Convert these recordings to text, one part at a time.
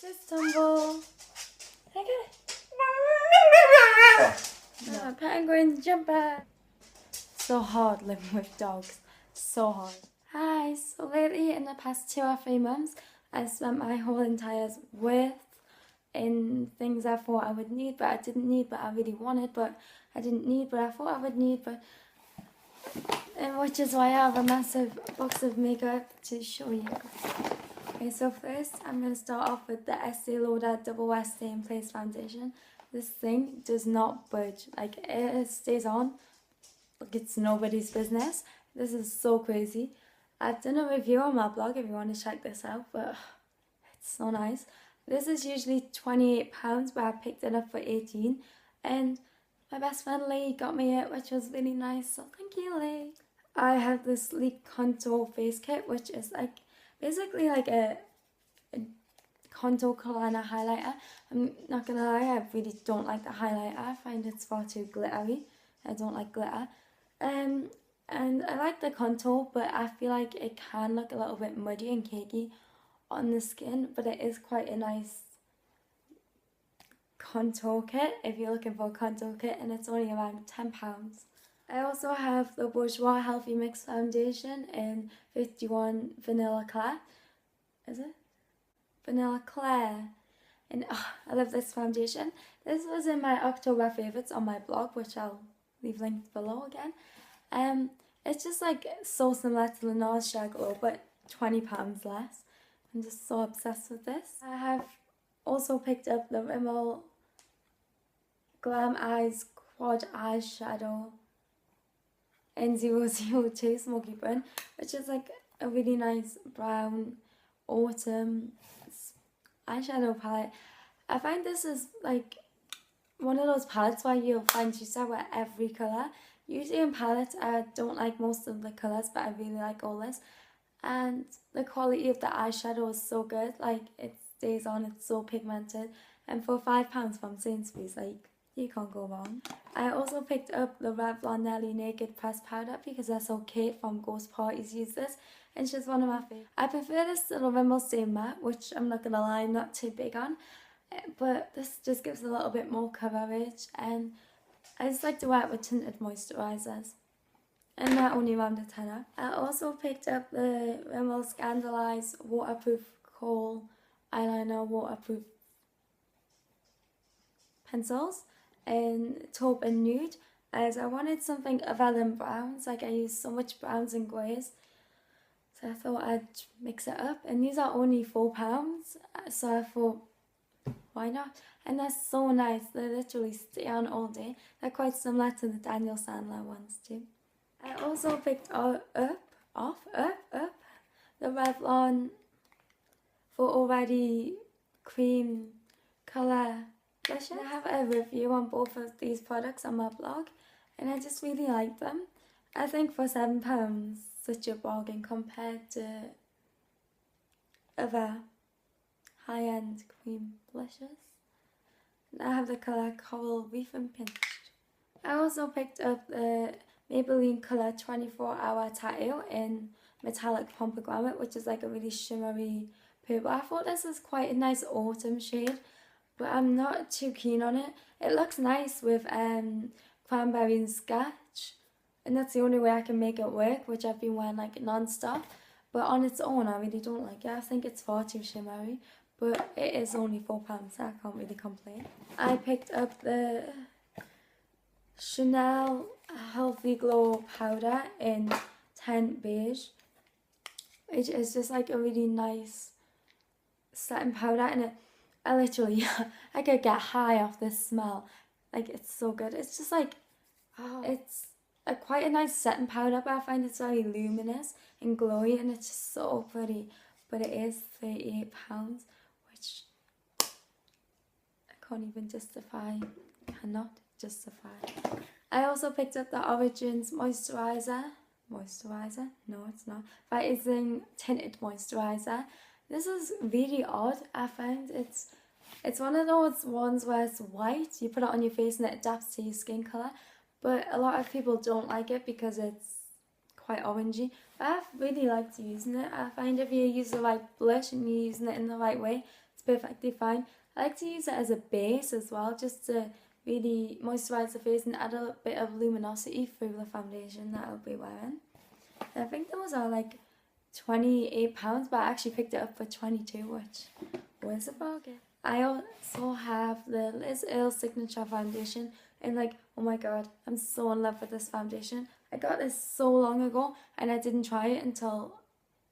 Just tumble. I get it. No. Penguin jumper. So hard living with dogs. So hard. Hi, so lately in the past 2 or 3 months, I spent my whole entire worth in things I thought I would need, but I didn't need, but I really wanted, but I didn't need, but I thought I would need, but... And which is why I have a massive box of makeup to show you. Okay, so first I'm going to start off with the Estee Lauder Double Wear Stay in Place Foundation. This thing does not budge. Like, it stays on like it's nobody's business. This is so crazy. I've done a review on my blog if you want to check this out, but it's so nice. This is usually £28, but I picked it up for 18, and my best friend Lee got me it, which was really nice, so thank you, Lee. I have this Sleek Contour Face Kit, which is like basically like a contour liner highlighter. I'm not gonna lie, I really don't like the highlighter. I find it's far too glittery. I don't like glitter. And I like the contour, but I feel like it can look a little bit muddy and cakey on the skin, but it is quite a nice contour kit if you're looking for a contour kit, and it's only around £10. I also have the Bourjois Healthy Mix Foundation in 51 Vanilla Claire. Is it? Vanilla Claire. And I love this foundation. This was in my October favourites on my blog, which I'll leave linked below again. It's just like so similar to the NARS Share Glow, but £20 less. I'm just so obsessed with this. I have also picked up the Rimmel Glam Eyes Quad Eyeshadow in 002 Smoky Burn, which is like a really nice brown autumn eyeshadow palette. I find this is like one of those palettes where you'll find you start with every colour. Usually in palettes I don't like most of the colours, but I really like all this. And the quality of the eyeshadow is so good, like it stays on, it's so pigmented. And for £5 from Sainsbury's, like, you can't go wrong. I also picked up the Revlon Nelly Naked Pressed Powder because I saw Kate from Ghost Parties use this, and she's one of my favourites. I prefer this to the Rimmel Stay Matte, which I'm not gonna lie, I'm not too big on, but this just gives a little bit more coverage, and I just like to wear it with tinted moisturisers. And they're only around a tenner. I also picked up the Rimmel Scandaleyes Waterproof Kohl Eyeliner Waterproof Pencils in taupe and nude, as I wanted something other than browns. Like, I use so much browns and greys, so I thought I'd mix it up. And these are only £4, so I thought, why not? And they're so nice. They literally stay on all day. They're quite similar to the Daniel Sandler ones too. I also picked up the Revlon For Already Cream Colour Blushes. I have a review on both of these products on my blog, and I just really like them. I think for £7, such a bargain compared to other high-end cream blushes. And I have the colour Coral Reef and Pinched. I also picked up the Maybelline Colour 24-Hour Tattoo in Metallic Pomegranate, which is like a really shimmery purple. I thought this was quite a nice autumn shade, but I'm not too keen on it. It looks nice with cranberry and sketch, and that's the only way I can make it work, which I've been wearing like non-stop. But on its own, I really don't like it. I think it's far too shimmery, but it is only £4, so I can't really complain. I picked up the Chanel Healthy Glow Powder in 10 Beige, which is just like a really nice setting powder, and I literally, I could get high off this smell. Like, it's so good. It's just like, it's quite a nice setting powder, but I find it's very luminous and glowy, and it's just so pretty. But it is £38, which I can't even justify, cannot justify. I also picked up the Origins Moisturiser. No, it's not. Vitamin Tinted Moisturiser. This is really odd. I find it's one of those ones where it's white. You put it on your face and it adapts to your skin colour. But a lot of people don't like it because it's quite orangey. I've really liked using it. I find if you use the right blush and you're using it in the right way, it's perfectly fine. I like to use it as a base as well, just to really moisturise the face and add a bit of luminosity through the foundation that I'll be wearing. And I think those are like £28, but I actually picked it up for 22, which was a bargain. I also have the Liz Earle Signature Foundation, and like, oh my god, I'm so in love with this foundation. I got this so long ago and I didn't try it until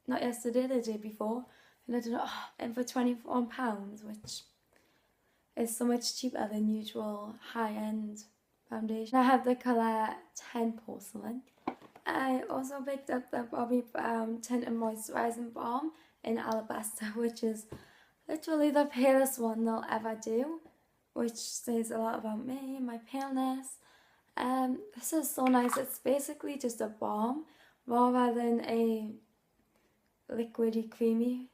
not yesterday, the day before, and I don't know, and for £21, which is so much cheaper than usual high-end foundation. I have the colour 10 Porcelain. I also picked up the Bobbi Brown Tint and Moisturising Balm in Alabaster, which is literally the palest one they'll ever do, which says a lot about me, my paleness. This is so nice. It's basically just a balm rather than a liquidy creamy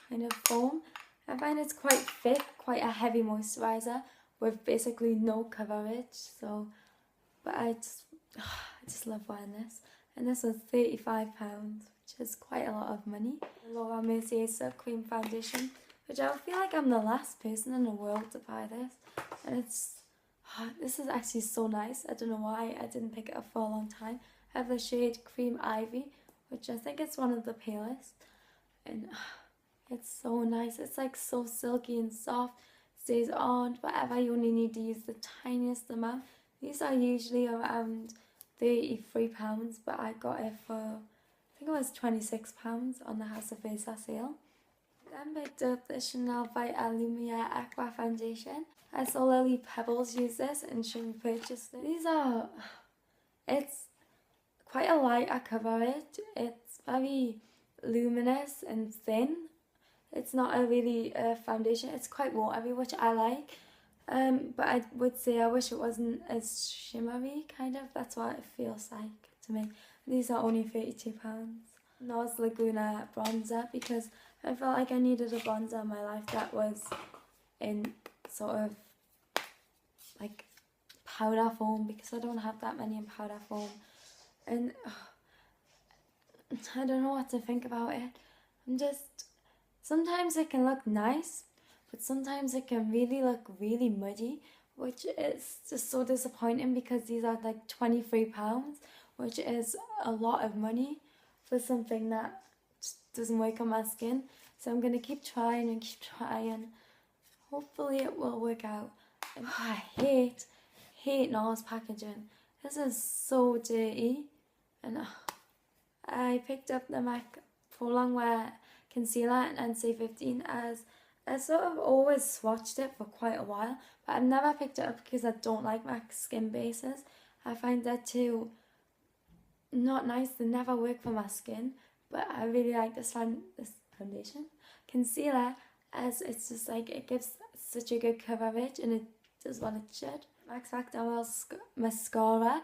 kind of foam. I find it's quite thick, quite a heavy moisturiser with basically no coverage. So, but I just love wearing this. And this was £35, which is quite a lot of money. Laura Mercier Silk Cream Foundation, which I feel like I'm the last person in the world to buy this. And this is actually so nice. I don't know why I didn't pick it up for a long time. I have the shade Cream Ivy, which I think is one of the palest. And it's so nice. It's like so silky and soft. Stays on forever. You only need to use the tiniest amount. These are usually around £33, but I got it for, I think it was £26 on the House of Vesa sale. Then picked up the Chanel Vita Lumiere Aqua Foundation. I saw Lily Pebbles use this and she purchased it. It's quite a lighter coverage. It's very luminous and thin. It's not a really foundation. It's quite watery, which I like. But I would say I wish it wasn't as shimmery, kind of. That's what it feels like to me. These are only £32. NARS Laguna bronzer, because I felt like I needed a bronzer in my life that was in sort of like powder form, because I don't have that many in powder form. And I don't know what to think about it. Sometimes it can look nice, but sometimes it can really look really muddy, which is just so disappointing because these are like £23, which is a lot of money for something that just doesn't work on my skin. So I'm going to keep trying and keep trying. Hopefully it will work out. And I hate NARS packaging. This is so dirty. And I picked up the MAC Pro Longwear Concealer in NC15 as I sort of always swatched it for quite a while, but I've never picked it up because I don't like MAC skin bases. I find that too not nice. They never work for my skin, but I really like this foundation concealer, as it's just like, it gives such a good coverage and it does what it should. Max Factor mascara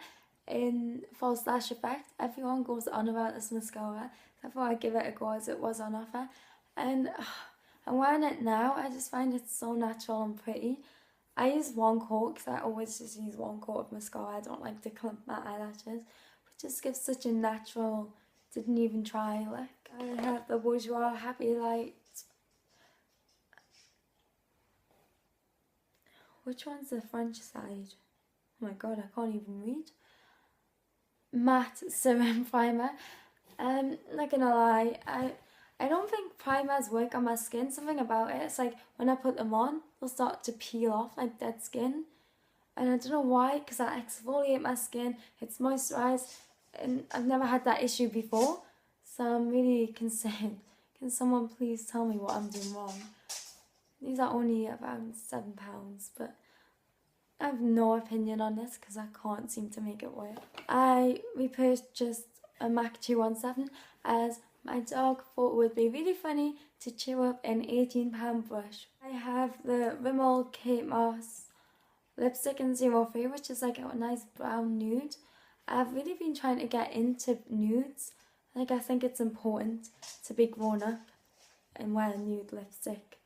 in False Lash Effect. Everyone goes on about this mascara, so I thought I'd give it a go as it was on offer. And I'm wearing it now. I just find it so natural and pretty. I use one coat because I always just use one coat of mascara. I don't like to clump my eyelashes. It just gives such a natural, didn't even try look. I have the Bourjois Happy Light. Which one's the French side? Oh my god, I can't even read. Matte Serum Primer. Not gonna lie, I don't think primers work on my skin. Something about it, it's like when I put them on, they'll start to peel off like dead skin. And I don't know why, because I exfoliate my skin, it's moisturised, and I've never had that issue before. So I'm really concerned. Can someone please tell me what I'm doing wrong? These are only around £7, but I have no opinion on this because I can't seem to make it work. I repurchased a MAC 217 as my dog thought it would be really funny to chew up an £18 brush. I have the Rimmel Kate Moss lipstick in 03, which is like a nice brown nude. I've really been trying to get into nudes. Like, I think it's important to be grown up and wear a nude lipstick.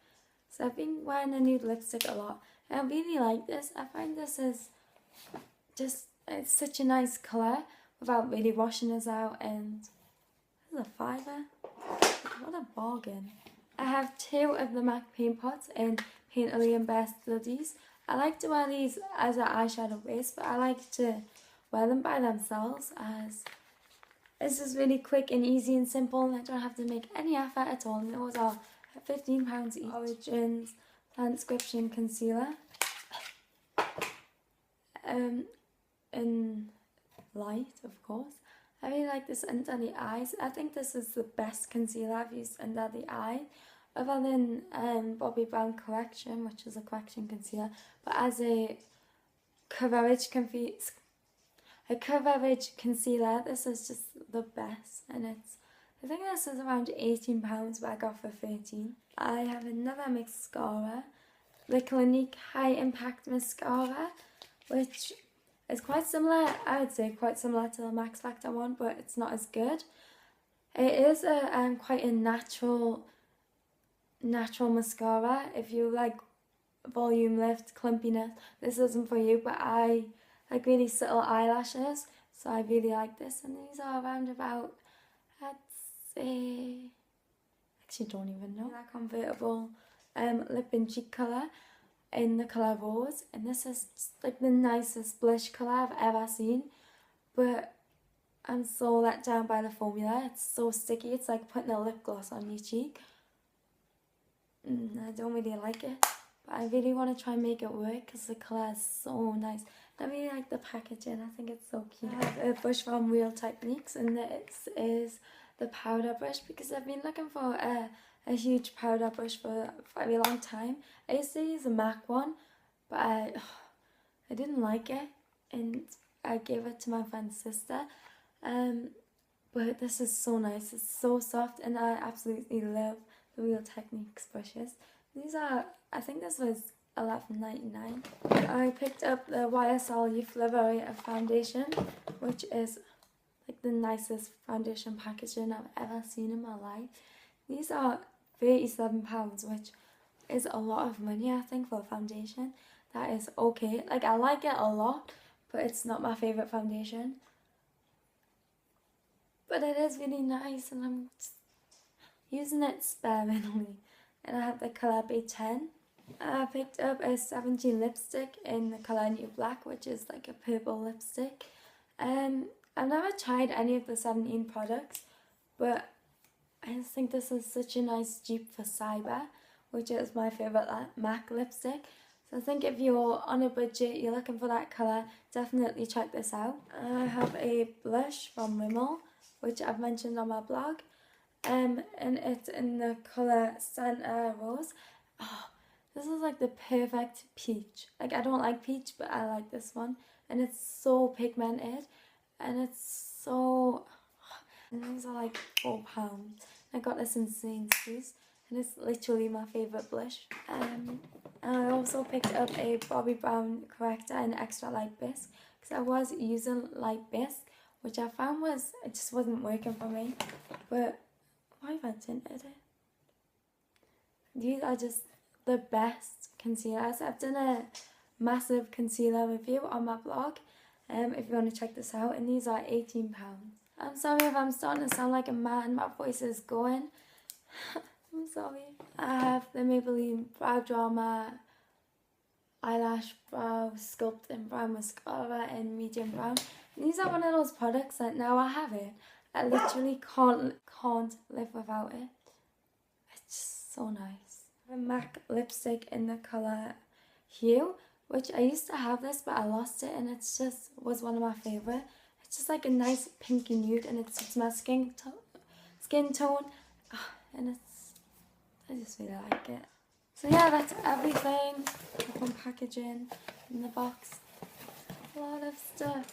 So I've been wearing a nude lipstick a lot. And I really like this. I find this is just, it's such a nice colour without really washing us out, and is a fiver. What a bargain. I have 2 of the MAC paint pots in Painterly and Bare Studies. I like to wear these as an eyeshadow base, but I like to wear them by themselves as it's just really quick and easy and simple, and I don't have to make any effort at all. And those are £15 each. Origins Transcription Concealer. In light, of course. I really like this under the eyes. I think this is the best concealer I've used under the eye, other than Bobbi Brown Correction, which is a correction concealer. But as a coverage concealer, this is just the best, and I think this is around £18, but I got for 13. I have another mascara, the Clinique High Impact Mascara, which is quite similar, I would say quite similar to the Max Factor one, but it's not as good. It is quite a natural mascara. If you like volume lift, clumpiness, this isn't for you, but I like really subtle eyelashes, so I really like this. And these are around about, I'd say, actually don't even know, that convertible lip and cheek colour in the colour Rose, and this is just like the nicest blush colour I've ever seen, but I'm so let down by the formula. It's so sticky, it's like putting a lip gloss on your cheek. I don't really like it, but I really want to try and make it work because the colour is so nice. I really like the packaging, I think it's so cute. I have a brush from Real Techniques, and this is the powder brush because I've been looking for a huge powder brush for a very long time. I used to use a MAC one, but I didn't like it, and I gave it to my friend's sister. But this is so nice, it's so soft, and I absolutely love the Real Techniques brushes. These are, I think this was $11.99. I picked up the YSL Youth Liberator foundation, which is like the nicest foundation packaging I've ever seen in my life. These are £37, which is a lot of money, I think, for a foundation. That is okay. Like, I like it a lot, but it's not my favourite foundation. But it is really nice, and I'm just using it sparingly. And I have the colour B10. I picked up a 17 lipstick in the colour New Black, which is like a purple lipstick. I've never tried any of the 17 products, but I just think this is such a nice dupe for Cyber, which is my favourite MAC lipstick. So I think if you're on a budget, you're looking for that colour, definitely check this out. I have a blush from Rimmel, which I've mentioned on my blog, and it's in the colour Santa Rose. Oh, this is like the perfect peach. Like, I don't like peach, but I like this one, and it's so pigmented, and it's so... And these are like £4. I got this in Sainsbury's, and it's literally my favourite blush. And I also picked up a Bobbi Brown corrector in Extra Light Bisque, because I was using Light Bisque, which I found it just wasn't working for me. But why have I tinted it? These are just the best concealers. I've done a massive concealer review on my blog, if you want to check this out, and these are £18. I'm sorry if I'm starting to sound like a man, my voice is going. I'm sorry. I have the Maybelline Brow Drama Eyelash Brow Sculpt in Brown Mascara in medium brown. And these are one of those products that now I have it, I literally can't live without it. It's just so nice. I have a MAC lipstick in the colour Hue, which I used to have this, but I lost it, and it's just was one of my favourite. It's just like a nice pinky nude, and it suits my skin tone, and I just really like it. So yeah, that's everything from packaging in the box. A lot of stuff,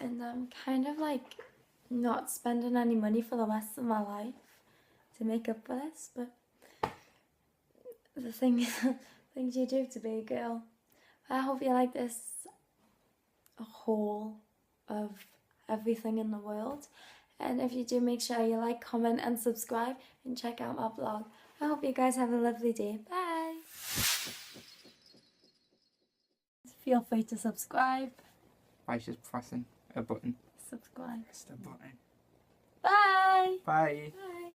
and I'm kind of like not spending any money for the rest of my life to make up for this, but the things you do to be a girl. I hope you like this haul of everything in the world, and if you do, make sure you like, comment and subscribe, and check out my blog. I hope you guys have a lovely day. Bye. Feel free to subscribe by just pressing a button. Subscribe. Press the button. Bye! Bye. Bye!